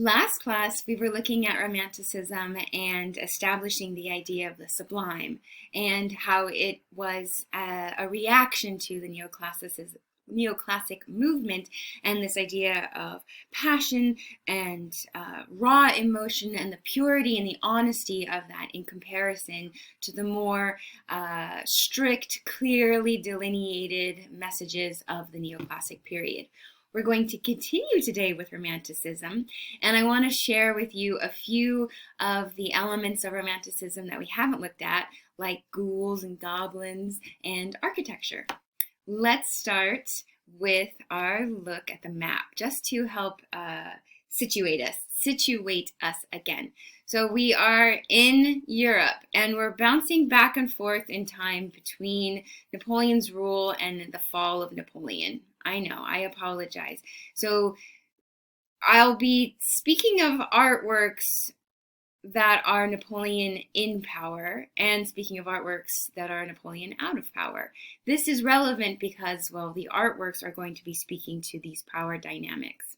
Last class, we were looking at Romanticism and establishing the idea of the sublime and how it was a reaction to the neoclassic movement and this idea of passion and raw emotion and the purity and the honesty of that in comparison to the more strict, clearly delineated messages of the neoclassic period. We're going to continue today with Romanticism, and I want to share with you a few of the elements of Romanticism that we haven't looked at, like ghouls and goblins and architecture. Let's start with our look at the map, just to help situate us again. So we are in Europe, and we're bouncing back and forth in time between Napoleon's rule and the fall of Napoleon. I know, I apologize. So I'll be speaking of artworks that are Napoleon in power and speaking of artworks that are Napoleon out of power. This is relevant because, well, the artworks are going to be speaking to these power dynamics.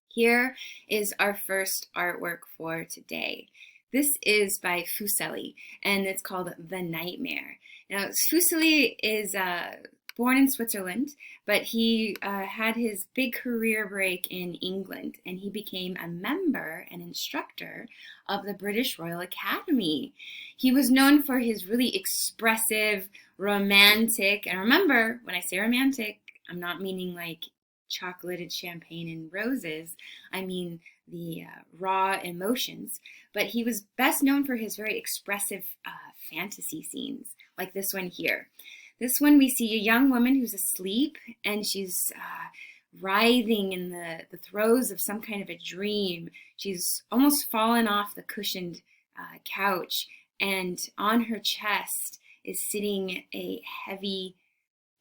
Here is our first artwork for today. This is by Fuseli, and it's called The Nightmare. Now, Fuseli is born in Switzerland, but he had his big career break in England, and he became a member and instructor of the British Royal Academy. He was known for his really expressive, romantic, and remember, when I say romantic, I'm not meaning like chocolated champagne and roses. I mean the raw emotions. But he was best known for his very expressive fantasy scenes, like this one here. This one we see a young woman who's asleep, and she's writhing in the throes of some kind of a dream. She's almost fallen off the cushioned couch, and on her chest is sitting a heavy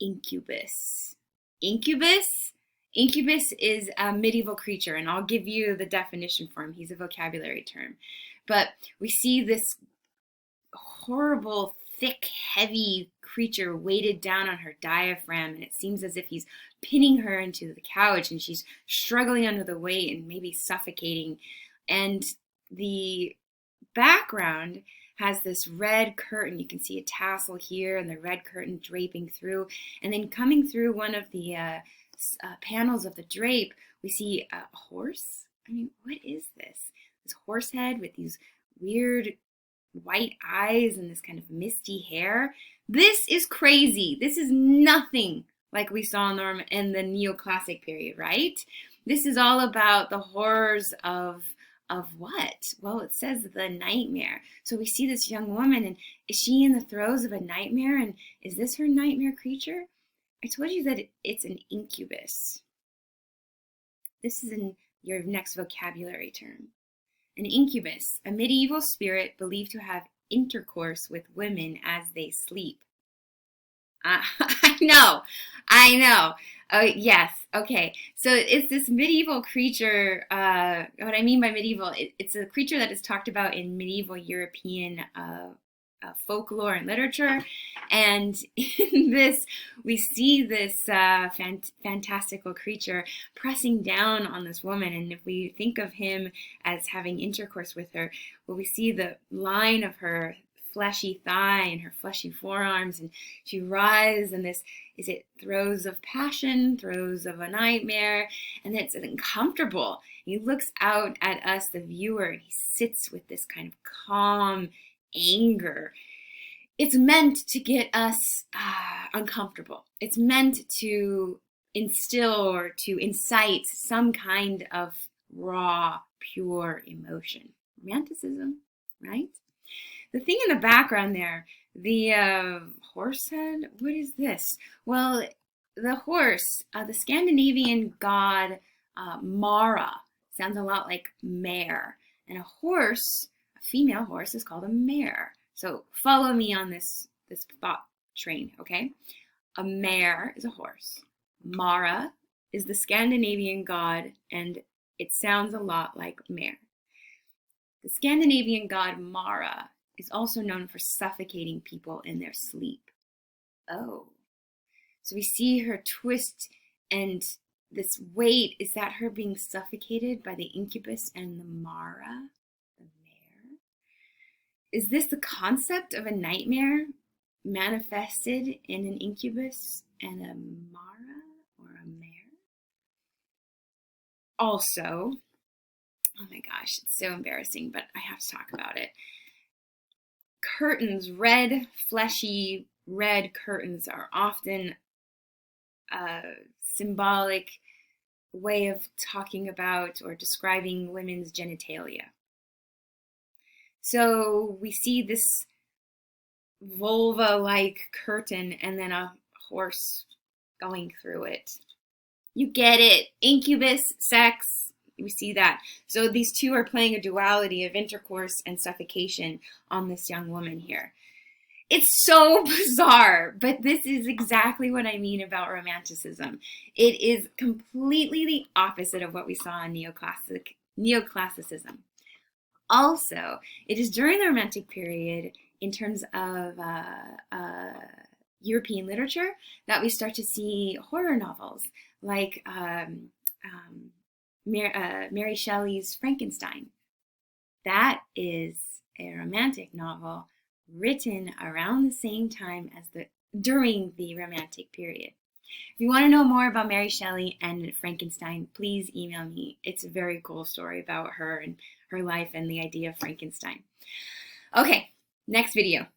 incubus. Incubus? Incubus is a medieval creature, and I'll give you the definition for him. He's a vocabulary term. But we see this horrible, thick, heavy creature weighted down on her diaphragm, and it seems as if he's pinning her into the couch, and she's struggling under the weight and maybe suffocating. And the background has this red curtain. You can see a tassel here and the red curtain draping through, and then coming through one of the panels of the drape, we see a horse. I mean, what is this? This horse head with these weird white eyes and this kind of misty hair. This is crazy. This is nothing like we saw in the neoclassic period, right? This is all about the horrors of what? Well, it says the nightmare. So we see this young woman, and is she in the throes of a nightmare? And is this her nightmare creature? I told you that it's an incubus. This is in your next vocabulary term. An incubus, a medieval spirit believed to have intercourse with women as they sleep. I know. Oh, yes. Okay. So it's this medieval creature. What I mean by medieval, it's a creature that is talked about in medieval European folklore and literature. And in this, we see this fantastical creature pressing down on this woman. And if we think of him as having intercourse with her, well, we see the line of her fleshy thigh and her fleshy forearms, and she writhes in this, is it throes of passion, throes of a nightmare, and it's uncomfortable. He looks out at us, the viewer, and he sits with this kind of calm anger. It's meant to get us uncomfortable. It's meant to instill or to incite some kind of raw, pure emotion. Romanticism, right? The thing in the background there, the horse head, what is this? Well, the horse, the Scandinavian god Mara, sounds a lot like mare. And a horse, a female horse, is called a mare. So follow me on this thought train, okay? A mare is a horse. Mara is the Scandinavian god, and it sounds a lot like mare. The Scandinavian god Mara is also known for suffocating people in their sleep. Oh. So we see her twist and this weight, is that her being suffocated by the incubus and the Mara, the mare? Is this the concept of a nightmare manifested in an incubus and a Mara or a mare? Also, oh my gosh, it's so embarrassing, but I have to talk about it. Curtains, red, fleshy, red curtains are often a symbolic way of talking about or describing women's genitalia. So we see this vulva-like curtain and then a horse going through it. You get it. Incubus, sex, we see that. So these two are playing a duality of intercourse and suffocation on this young woman here. It's so bizarre, but this is exactly what I mean about Romanticism. It is completely the opposite of what we saw in Neoclassicism. Also, it is during the Romantic period, in terms of European literature, that we start to see horror novels like Mary Shelley's Frankenstein. That is a romantic novel written around the same time as during the Romantic period. If you want to know more about Mary Shelley and Frankenstein, please email me. It's a very cool story about her and her life and the idea of Frankenstein. Okay, next video.